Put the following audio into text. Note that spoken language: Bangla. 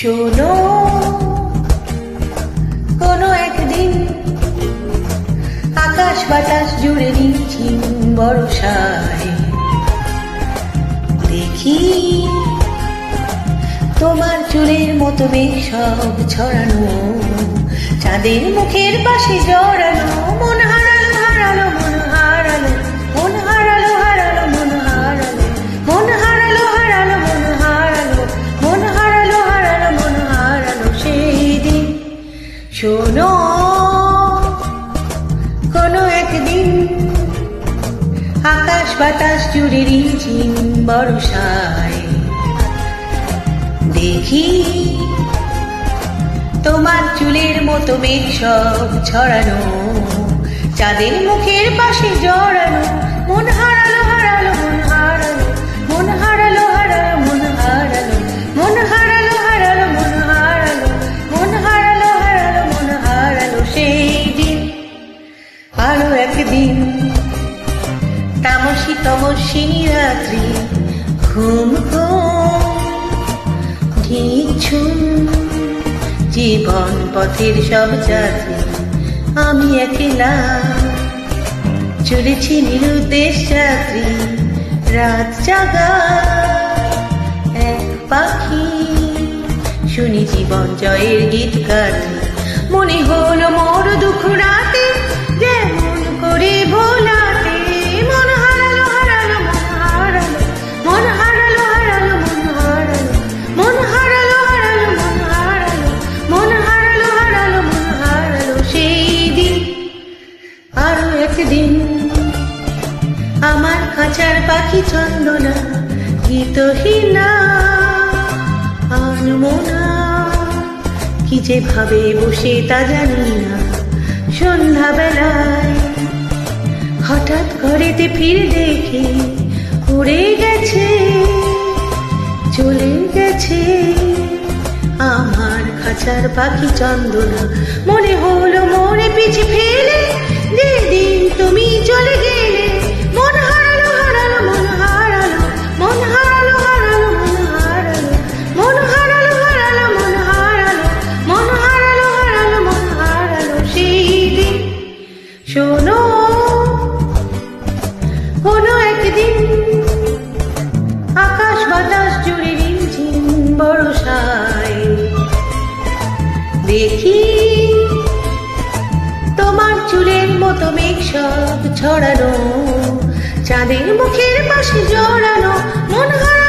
শোনো, কোনো একদিন আকাশ বাতাস জুড়ে নিচ্ছিন বর্ষায়, দেখি তোমার চুলের মতো মেঘ সব ছড়ানো, চাঁদের মুখের পাশে জড়ানো, মন হারালো হারালো মন হারালো, মন হারালো হারালো মন হারালো, মন হারালো হারালো মন হারালো, মন হারালো হারালো মন হারালো সেই দিন। শোনো, কোনো একদিন আকাশ বাতাস জুড়ে রিঝিম বর্ষায়, দেখি তোমার চুলের মতো মেঘ সব ছড়ানো, চাঁদের মুখের পাশে জড়ানো, মন হারালো হারালো মন হারালো, মন হারালো হারালো মন হারালো, মন হারালো হারালো মন হারালো, মন হারালো হারালো মন হারালো সেই দিন। আরো একদিন তামসী তমস্বিনী রাত্রি, ঘুম ঘুম ঝুম জীবন পথের সব যাত্রী, আমি একলা চলেছি নিরুদ্দেশ যাত্রী, রাত জাগা এক পাখি, শুনি জীবন জয়ের গীত গাথি, মনে হলো মোর দুঃখ রাতে যেমন করে ভোলাতে, মন হারালো হারালো মন হারালো, মন হারালো হারালো মন হারালো, মন হারালো হারালো মন হারালো, মন হারালো হারালো মন হারালো সেই দিন। আরো একদিন আমার খাঁচার পাখি চন্দনা গীতহীনা আনমনা, কি যে ভাবে বসে তা জানি না, সন্ধ্যাবেলায় হঠাৎ ঘরেতে ফিরে দেখি উড়ে গেছে চলে গেছে আমার খাঁচার পাখি চন্দনা, মনে হলো মনে পিছে ফেলে যেদিন তুমি চলে গেলে, মন হারালো হারালো মন হারালো, মন হারালো হারালো মন হারালো, মন হারালো হারালো মন হারালো, মন হারালো হারালো মন হারালো সেই দিন। শোনো, কোনো একদিন আকাশ বাতাস জুড়ে রিমঝিম বর্ষায়, দেখি তোমার চুলের মতো মেঘ সব ছড়ানো, চাঁদের মুখের পাশে জড়ানো, মন হারালো